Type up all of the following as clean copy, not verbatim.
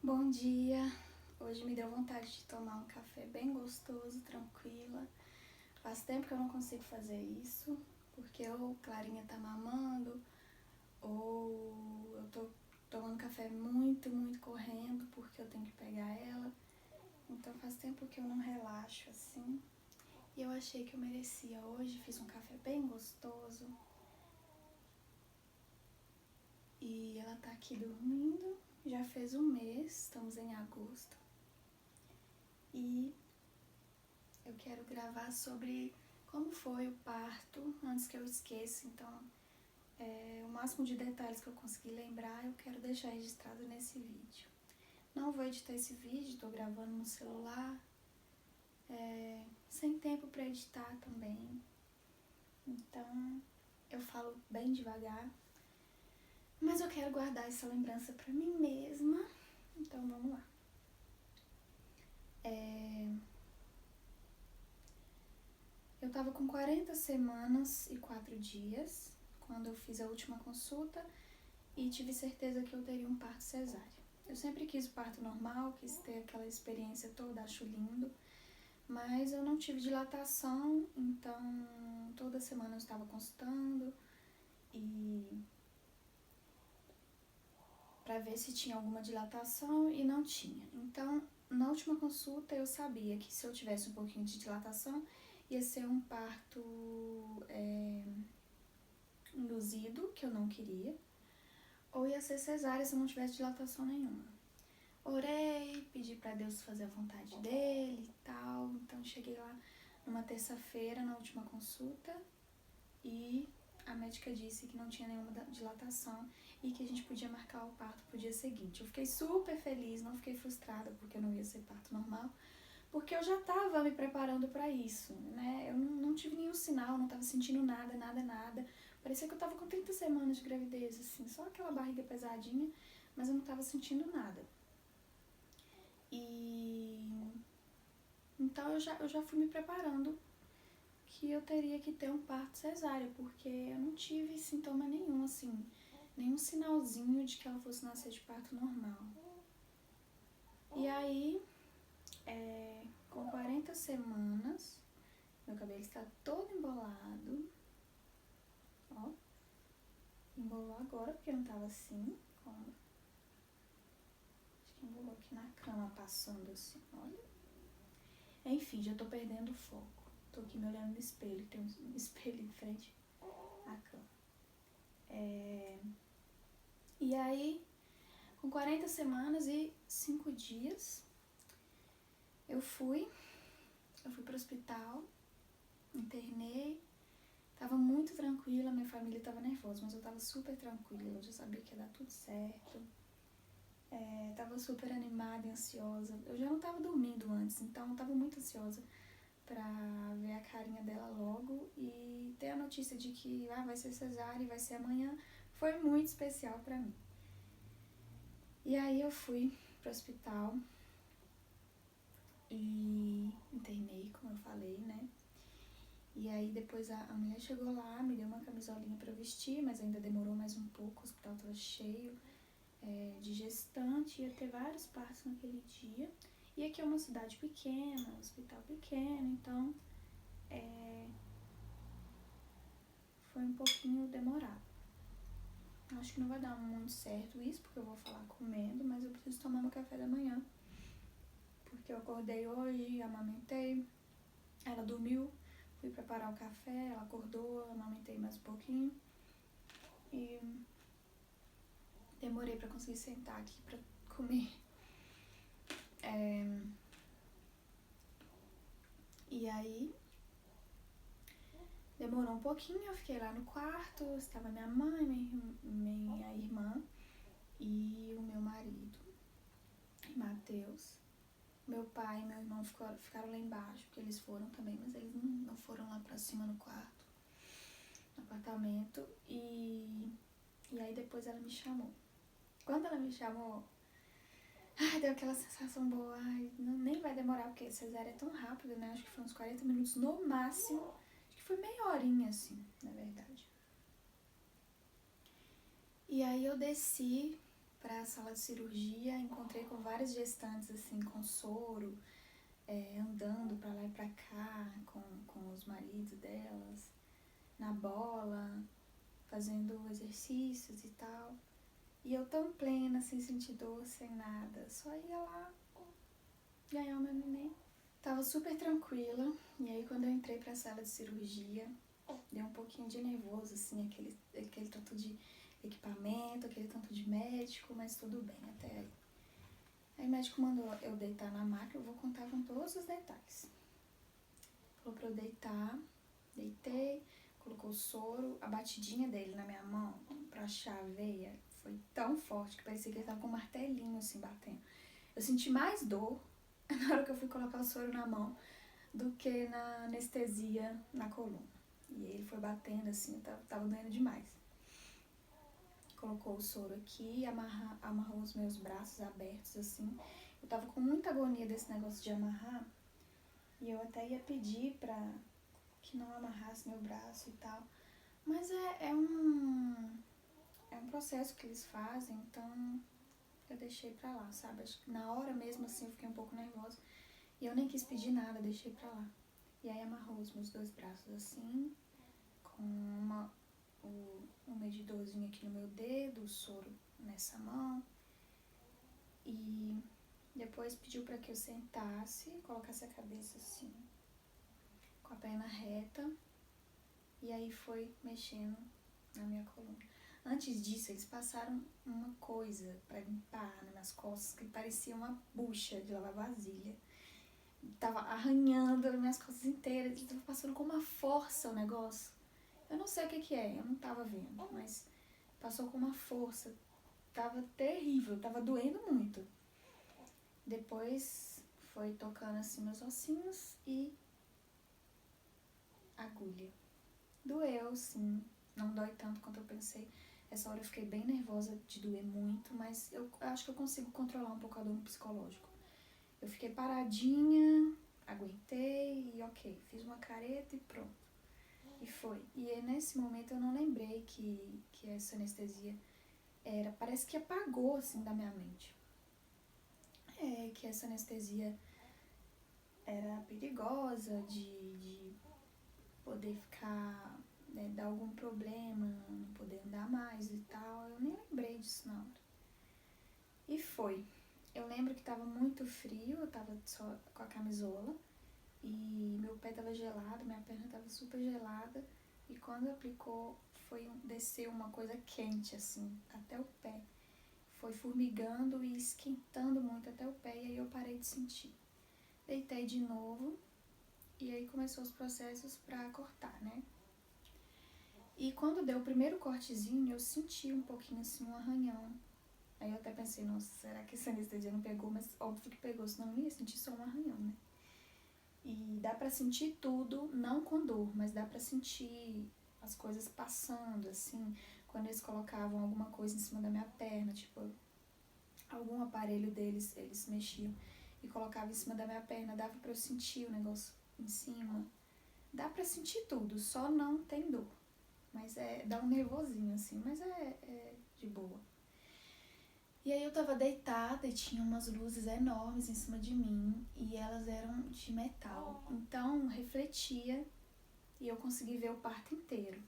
Bom dia! Hoje me deu vontade de tomar um café bem gostoso, tranquila. Faz tempo que eu não consigo fazer isso, porque ou Clarinha tá mamando, ou eu tô tomando café muito correndo, porque eu tenho que pegar ela. Então faz tempo que eu não relaxo assim. E eu achei que eu merecia hoje, fiz um café bem gostoso. E ela tá aqui dormindo, já fez um mês, estamos em agosto. E eu quero gravar sobre como foi o parto, antes que eu esqueça. Então, o máximo de detalhes que eu conseguir lembrar, eu quero deixar registrado nesse vídeo. Não vou editar esse vídeo, tô gravando no celular, sem tempo para editar também. Então, eu falo bem devagar, mas eu quero guardar essa lembrança para mim mesma. Então, vamos lá. Eu tava com 40 semanas e 4 dias quando eu fiz a última consulta e tive certeza que eu teria um parto cesárea. Eu sempre quis o parto normal, quis ter aquela experiência toda, acho lindo, mas eu não tive dilatação, então toda semana eu estava consultando e para ver se tinha alguma dilatação e não tinha. Então, na última consulta eu sabia que se eu tivesse um pouquinho de dilatação, ia ser um parto induzido, que eu não queria, ou ia ser cesárea se eu não tivesse dilatação nenhuma. Orei, pedi para Deus fazer a vontade dele e tal. Então cheguei lá numa terça-feira, na última consulta, e a médica disse que não tinha nenhuma dilatação e que a gente podia marcar o parto pro dia seguinte. Eu fiquei super feliz, não fiquei frustrada porque não ia ser parto normal, porque eu já estava me preparando para isso, né? Eu não tive nenhum sinal, não estava sentindo nada. Parecia que eu estava com 30 semanas de gravidez, assim, só aquela barriga pesadinha, mas eu não estava sentindo nada. E então eu já fui me preparando que eu teria que ter um parto cesárea, porque eu não tive sintoma nenhum, assim, nenhum sinalzinho de que ela fosse nascer de parto normal. E aí, com 40 semanas, meu cabelo está todo embolado. Ó, embolou agora porque não tava assim. Acho que embolou aqui na cama, passando assim, olha. Enfim, já tô perdendo o foco. Tô aqui me olhando no espelho, tem um espelho em frente à cama. E aí, com 40 semanas e 5 dias, eu fui pro hospital, internei, tava muito tranquila, minha família tava nervosa, mas eu tava super tranquila, eu já sabia que ia dar tudo certo. Tava super animada e ansiosa. Eu já não tava dormindo antes, então eu tava muito ansiosa pra ver a carinha dela logo e ter a notícia de que vai ser cesárea e vai ser amanhã. Foi muito especial pra mim. E aí eu fui pro hospital e internei, como eu falei, né? E aí depois a mulher chegou lá, me deu uma camisolinha pra eu vestir, mas ainda demorou mais um pouco, o hospital tava cheio de gestante, ia ter vários partos naquele dia. E aqui é uma cidade pequena, um hospital pequeno, então foi um pouquinho demorado. Acho que não vai dar muito certo isso, porque eu vou falar comendo, mas eu preciso tomar meu café da manhã. Porque eu acordei hoje, amamentei, ela dormiu, fui preparar o café, ela acordou, amamentei mais um pouquinho. E demorei pra conseguir sentar aqui pra comer. E aí, demorou um pouquinho, eu fiquei lá no quarto, estava minha mãe, minha irmã e o meu marido, Matheus. Meu pai e meu irmão ficaram lá embaixo, porque eles foram também, mas eles não foram lá pra cima no quarto, no apartamento. E aí depois ela me chamou. Quando ela me chamou, deu aquela sensação boa, nem vai demorar, porque cesárea é tão rápido, né? Acho que foi uns 40 minutos no máximo. Acho que foi meia horinha, assim, na verdade. E aí eu desci pra sala de cirurgia, encontrei com várias gestantes, assim, com soro, andando pra lá e pra cá, com os maridos delas, na bola, fazendo exercícios e tal. E eu tão plena, sem sentir dor, sem nada, só ia lá ganhar o meu neném. Tava super tranquila, e aí quando eu entrei pra sala de cirurgia, deu um pouquinho de nervoso, assim, aquele tanto de equipamento, aquele tanto de médico, mas tudo bem até aí. Aí o médico mandou eu deitar na maca, eu vou contar com todos os detalhes. Falou pra eu deitar, deitei, colocou o soro, a batidinha dele na minha mão pra achar a veia foi tão forte que parecia que ele tava com um martelinho assim batendo. Eu senti mais dor na hora que eu fui colocar o soro na mão do que na anestesia na coluna. E ele foi batendo assim, tava doendo demais. Colocou o soro aqui, amarrou os meus braços abertos assim. Eu tava com muita agonia desse negócio de amarrar. E eu até ia pedir pra que não amarrasse meu braço e tal. Mas é um processo que eles fazem, então eu deixei pra lá, sabe? Acho que na hora mesmo assim eu fiquei um pouco nervosa. E eu nem quis pedir nada, deixei pra lá. E aí amarrou os meus dois braços assim, com um medidorzinho aqui no meu dedo, o soro nessa mão. E depois pediu pra que eu sentasse, colocasse a cabeça assim, com a perna reta. E aí foi mexendo na minha coluna. Antes disso, eles passaram uma coisa pra limpar nas minhas costas que parecia uma bucha de lavar vasilha. Tava arranhando as minhas costas inteiras, tava passando com uma força o negócio. Eu não sei o que é, eu não tava vendo, mas passou com uma força. Tava terrível, tava doendo muito. Depois foi tocando assim meus ossinhos e agulha. Doeu, sim, não dói tanto quanto eu pensei. Essa hora eu fiquei bem nervosa de doer muito, mas eu acho que eu consigo controlar um pouco a dor no psicológico. Eu fiquei paradinha, aguentei e ok, fiz uma careta e pronto. E foi. E aí, nesse momento eu não lembrei que essa anestesia parece que apagou assim da minha mente. Que essa anestesia era perigosa de poder ficar, dar algum problema, não poder andar mais e tal. Eu nem lembrei disso na hora. E foi. Eu lembro que tava muito frio, eu tava só com a camisola e meu pé tava gelado, minha perna tava super gelada e quando aplicou desceu uma coisa quente assim, até o pé. Foi formigando e esquentando muito até o pé e aí eu parei de sentir. Deitei de novo e aí começou os processos pra cortar, né? E quando deu o primeiro cortezinho, eu senti um pouquinho assim, um arranhão. Aí eu até pensei, nossa, será que essa anestesia não pegou? Mas óbvio que pegou, senão eu não ia sentir só um arranhão, né? E dá pra sentir tudo, não com dor, mas dá pra sentir as coisas passando, assim. Quando eles colocavam alguma coisa em cima da minha perna, tipo, algum aparelho deles, eles mexiam e colocavam em cima da minha perna, dava pra eu sentir o negócio em cima. Dá pra sentir tudo, só não tem dor. Mas dá um nervosinho, assim, mas é de boa. E aí eu tava deitada e tinha umas luzes enormes em cima de mim e elas eram de metal. Então refletia e eu consegui ver o parto inteiro.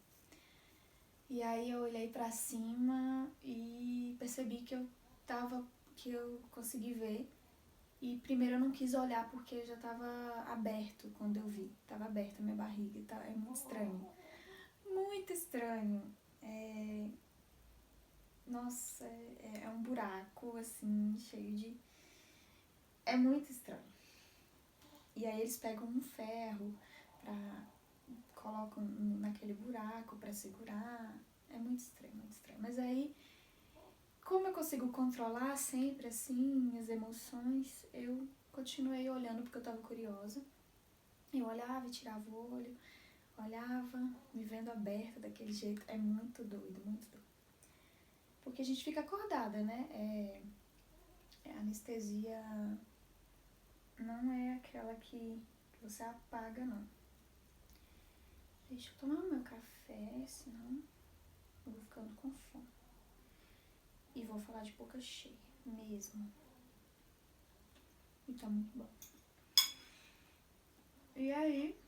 E aí eu olhei pra cima e percebi que eu consegui ver. E primeiro eu não quis olhar porque já tava aberto quando eu vi. Tava aberta a minha barriga, é muito estranho. Muito estranho. Nossa, é um buraco, assim, cheio de... É muito estranho. E aí eles pegam um ferro, colocam naquele buraco pra segurar. É muito estranho, muito estranho. Mas aí, como eu consigo controlar sempre, assim, as emoções, eu continuei olhando porque eu tava curiosa. Eu olhava e tirava o olho, olhava, me vendo aberta daquele jeito. É muito doido, muito doido. Porque a gente fica acordada, né? A anestesia não é aquela que você apaga, não. Deixa eu tomar meu café, senão eu vou ficando com fome. E vou falar de boca cheia, mesmo. E tá muito bom. E aí...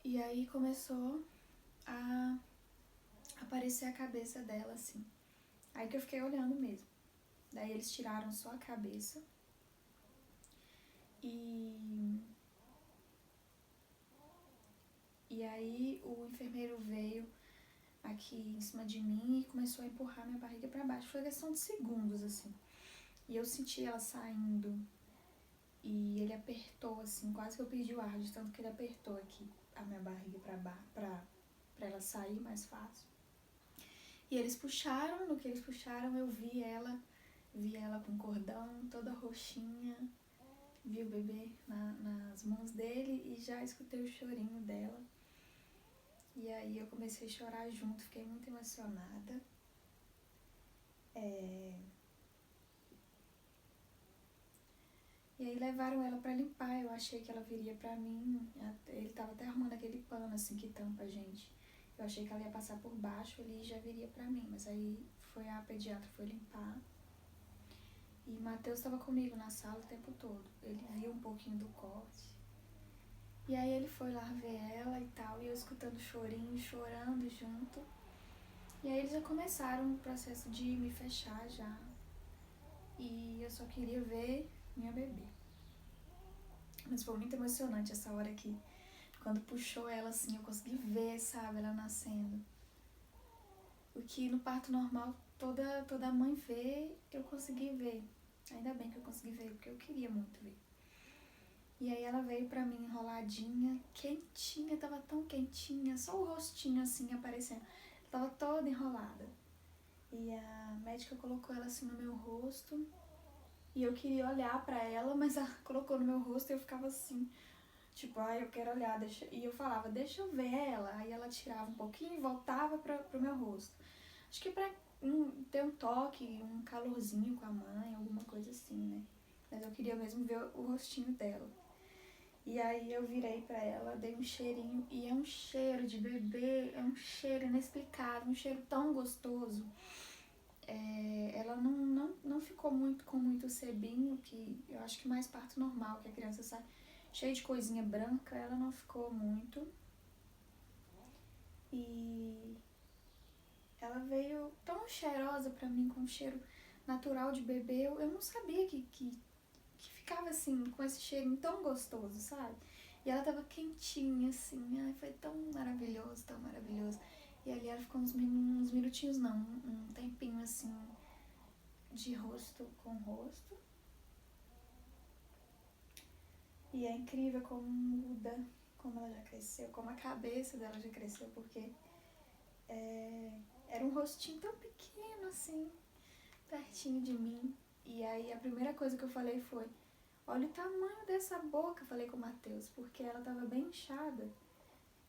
E aí começou a aparecer a cabeça dela, assim. Aí que eu fiquei olhando mesmo. Daí eles tiraram só a cabeça. E aí o enfermeiro veio aqui em cima de mim e começou a empurrar minha barriga pra baixo. Foi questão de segundos, assim. E eu senti ela saindo. E ele apertou, assim, quase que eu perdi o ar, de tanto que ele apertou aqui a minha barriga pra ela sair mais fácil. E eles puxaram, no que eles puxaram eu vi ela com cordão, toda roxinha, vi o bebê nas mãos dele e já escutei o chorinho dela. E aí eu comecei a chorar junto, fiquei muito emocionada. E aí levaram ela pra limpar, eu achei que ela viria pra mim, ele tava até arrumando aquele pano assim que tampa a gente. Eu achei que ela ia passar por baixo ali e já viria pra mim, mas aí a pediatra foi limpar. E Matheus estava comigo na sala o tempo todo. Ele viu um pouquinho do corte. E aí ele foi lá ver ela e tal, e eu escutando chorinho, chorando junto. E aí eles já começaram o processo de me fechar já. E eu só queria ver minha bebê. Mas foi muito emocionante essa hora aqui. Quando puxou ela assim, eu consegui ver, sabe, ela nascendo. O que no parto normal toda mãe vê, eu consegui ver. Ainda bem que eu consegui ver, porque eu queria muito ver. E aí ela veio pra mim enroladinha, quentinha, tava tão quentinha, só o rostinho assim aparecendo. Tava toda enrolada. E a médica colocou ela assim no meu rosto. E eu queria olhar pra ela, mas ela colocou no meu rosto e eu ficava assim, tipo, eu quero olhar, deixa... E eu falava, deixa eu ver ela. Aí ela tirava um pouquinho e voltava pro meu rosto. Acho que pra ter um toque, um calorzinho com a mãe, alguma coisa assim, né? Mas eu queria mesmo ver o rostinho dela. E aí eu virei pra ela, dei um cheirinho, e é um cheiro de bebê, é um cheiro inexplicável, um cheiro tão gostoso. Ela não ficou com muito sebinho, que eu acho que mais parto normal, que a criança sai cheia de coisinha branca, ela não ficou muito. E ela veio tão cheirosa pra mim, com um cheiro natural de bebê, eu não sabia que ficava assim, com esse cheirinho tão gostoso, sabe? E ela tava quentinha, assim, foi tão maravilhoso, tão maravilhoso. E ali ela ficou uns minutinhos, não, um tempinho assim, de rosto com rosto. E é incrível como muda, como ela já cresceu, como a cabeça dela já cresceu, porque era um rostinho tão pequeno assim, pertinho de mim. E aí a primeira coisa que eu falei foi, olha o tamanho dessa boca, falei com o Matheus, porque ela tava bem inchada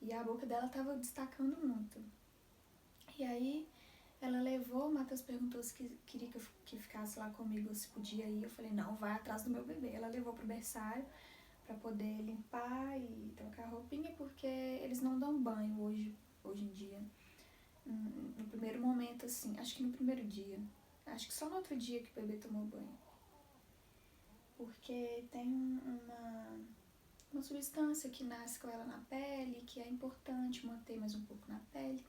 e a boca dela tava destacando muito. E aí ela levou, o Matheus perguntou se queria que ficasse lá comigo, se podia ir. Eu falei, não, vai atrás do meu bebê. Ela levou pro berçário pra poder limpar e trocar roupinha, porque eles não dão banho hoje em dia. No primeiro momento, assim, acho que no primeiro dia. Acho que só no outro dia que o bebê tomou banho. Porque tem uma substância que nasce com ela na pele, que é importante manter mais um pouco na pele.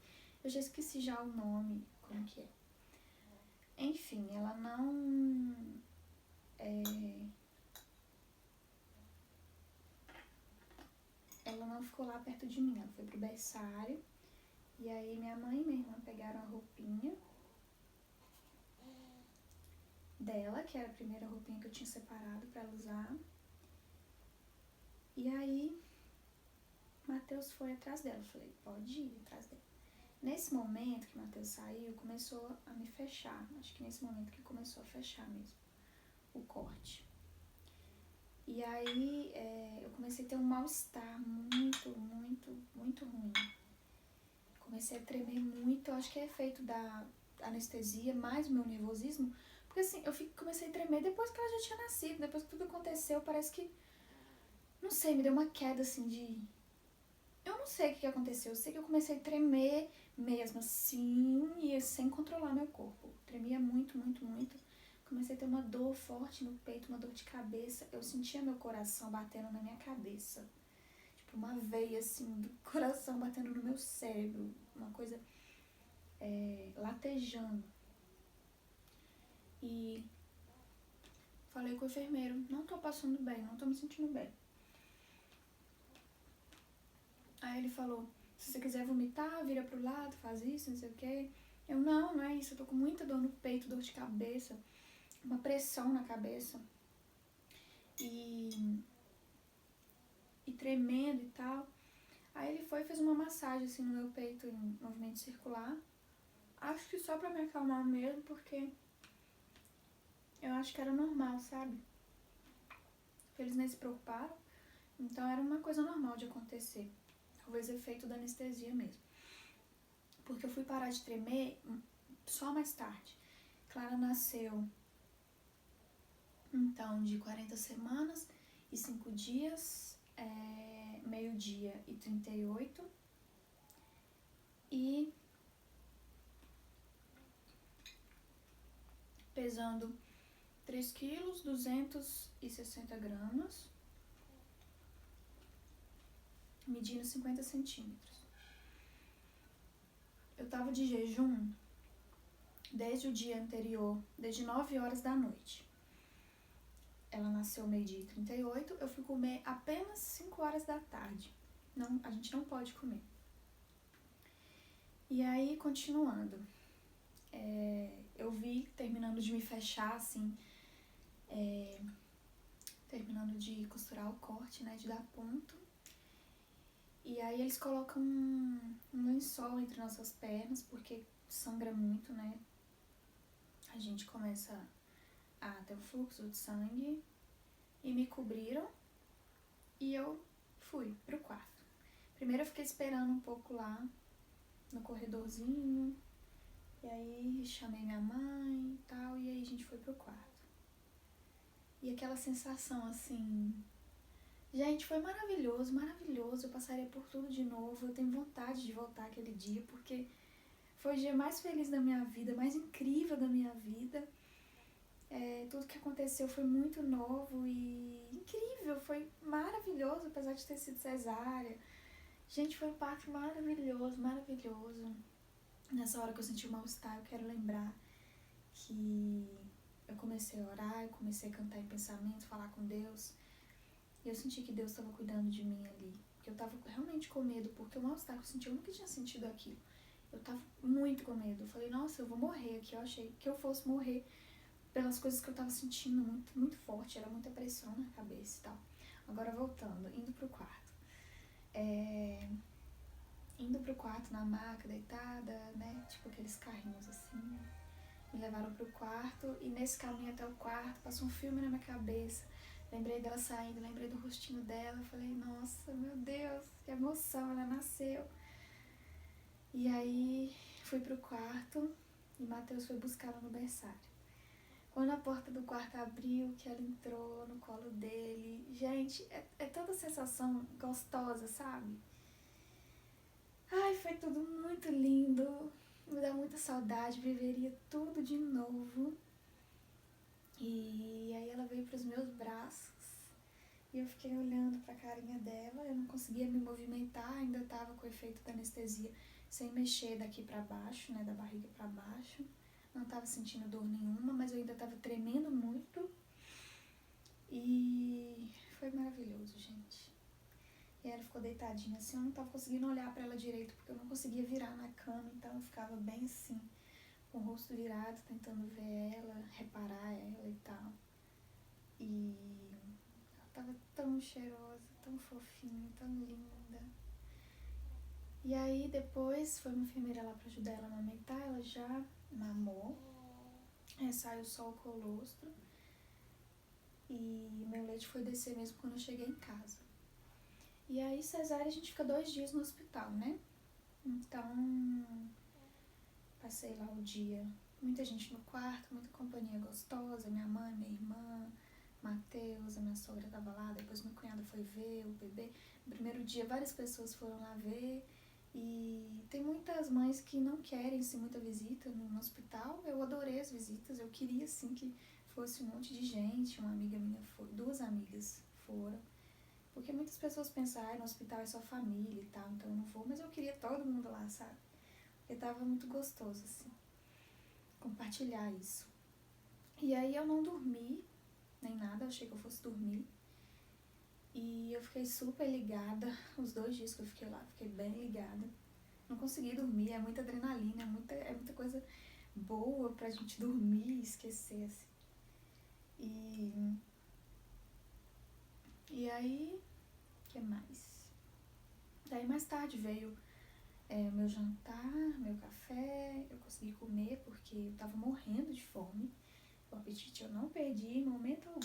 Eu já esqueci já o nome, como que é. Enfim, ela não ficou lá perto de mim, ela foi pro berçário. E aí minha mãe e minha irmã pegaram a roupinha dela, que era a primeira roupinha que eu tinha separado pra ela usar. E aí Matheus foi atrás dela, eu falei, pode ir atrás dela. Nesse momento que Matheus saiu, começou a me fechar. Acho que nesse momento que começou a fechar mesmo o corte. E aí eu comecei a ter um mal-estar muito, muito, muito ruim. Comecei a tremer muito, acho que é efeito da anestesia, mais o meu nervosismo. Porque assim, comecei a tremer depois que ela já tinha nascido, depois que tudo aconteceu, parece que Não sei, me deu uma queda assim de... Eu não sei o que aconteceu, eu sei que eu comecei a tremer mesmo assim e sem controlar meu corpo. Tremia muito, muito, muito. Comecei a ter uma dor forte no peito, uma dor de cabeça. Eu sentia meu coração batendo na minha cabeça. Tipo, uma veia assim do coração batendo no meu cérebro. Uma coisa latejando. E falei com o enfermeiro, não tô passando bem, não tô me sentindo bem. Aí ele falou, se você quiser vomitar, vira pro lado, faz isso, não sei o quê. Eu, não é isso, eu tô com muita dor no peito, dor de cabeça, uma pressão na cabeça. E tremendo e tal. Aí ele foi e fez uma massagem assim no meu peito em movimento circular. Acho que só pra me acalmar mesmo, porque eu acho que era normal, sabe? Eles nem se preocuparam, então era uma coisa normal de acontecer. Talvez efeito da anestesia mesmo. Porque eu fui parar de tremer só mais tarde. Clara nasceu, então, de 40 semanas e 5 dias, meio-dia e 38. E pesando 3 quilos, 260 gramas, medindo 50 centímetros. Eu tava de jejum desde o dia anterior, desde 9 horas da noite. Ela nasceu meio-dia e 38, eu fui comer apenas 5 horas da tarde. Não, a gente não pode comer. E aí, continuando, eu vi, terminando de me fechar, assim, terminando de costurar o corte, né, de dar ponto. E aí eles colocam um lençol entre nossas pernas, porque sangra muito, né? A gente começa a ter o fluxo de sangue. E me cobriram e eu fui pro quarto. Primeiro eu fiquei esperando um pouco lá no corredorzinho. E aí chamei minha mãe e tal, e aí a gente foi pro quarto. E aquela sensação assim... Gente, foi maravilhoso, maravilhoso. Eu passaria por tudo de novo. Eu tenho vontade de voltar aquele dia, porque foi o dia mais feliz da minha vida, mais incrível da minha vida. Tudo que aconteceu foi muito novo e incrível, foi maravilhoso, apesar de ter sido cesárea. Gente, foi um parto maravilhoso, maravilhoso. Nessa hora que eu senti o mal-estar, eu quero lembrar que eu comecei a orar, eu comecei a cantar em pensamento, falar com Deus. E eu senti que Deus estava cuidando de mim ali. Porque eu tava realmente com medo, porque o mal-estar que eu senti, eu nunca tinha sentido aquilo. Eu tava muito com medo. Eu falei, nossa, eu vou morrer aqui. Eu achei que eu fosse morrer pelas coisas que eu tava sentindo muito, muito forte. Era muita pressão na cabeça e tal. Agora voltando, indo pro quarto. Indo pro quarto na maca, deitada, né? Tipo aqueles carrinhos assim. Me levaram pro quarto e nesse caminho até o quarto passou um filme na minha cabeça. Lembrei dela saindo, lembrei do rostinho dela. Falei, nossa, meu Deus, que emoção, ela nasceu. E aí fui pro quarto e Matheus foi buscar ela no berçário. Quando a porta do quarto abriu, que ela entrou no colo dele. Gente, é toda sensação gostosa, sabe? Ai, foi tudo muito lindo. Me dá muita saudade, viveria tudo de novo. E aí ela veio pros meus braços. E eu fiquei olhando pra carinha dela. Eu não conseguia me movimentar, ainda tava com o efeito da anestesia. Sem mexer daqui pra baixo, né, da barriga pra baixo. Não tava sentindo dor nenhuma, mas eu ainda tava tremendo muito. E foi maravilhoso, gente. E ela ficou deitadinha assim, eu não tava conseguindo olhar pra ela direito, porque eu não conseguia virar na cama, então eu ficava bem assim, com o rosto virado, tentando ver ela, reparar ela e tal. E ela tava tão cheirosa, tão fofinha, tão linda. E aí depois foi uma enfermeira lá pra ajudar ela a amamentar, ela já mamou, saiu só o colostro. E meu leite foi descer mesmo quando eu cheguei em casa. E aí cesárea a gente fica 2 dias no hospital, né? Então passei lá o dia, muita gente no quarto, muita companhia gostosa, minha mãe, minha irmã, Matheus, a minha sogra tava lá, depois meu cunhado foi ver o bebê. No primeiro dia várias pessoas foram lá ver e tem muitas mães que não querem sim muita visita no hospital. Eu adorei as visitas, eu queria sim que fosse um monte de gente. Uma amiga minha foi, 2 amigas foram, porque muitas pessoas pensam, no hospital é só família e tal, então eu não vou, mas eu queria todo mundo lá, sabe? Porque tava muito gostoso, assim, compartilhar isso. E aí eu não dormi, nem nada, eu achei que eu fosse dormir. E eu fiquei super ligada, os 2 dias que eu fiquei lá, fiquei bem ligada. Não consegui dormir, é muita adrenalina, é muita coisa boa pra gente dormir e esquecer, assim. E aí, o que mais? Daí mais tarde veio meu jantar, meu café, eu consegui comer porque eu tava morrendo de fome. O apetite eu não perdi em momento algum.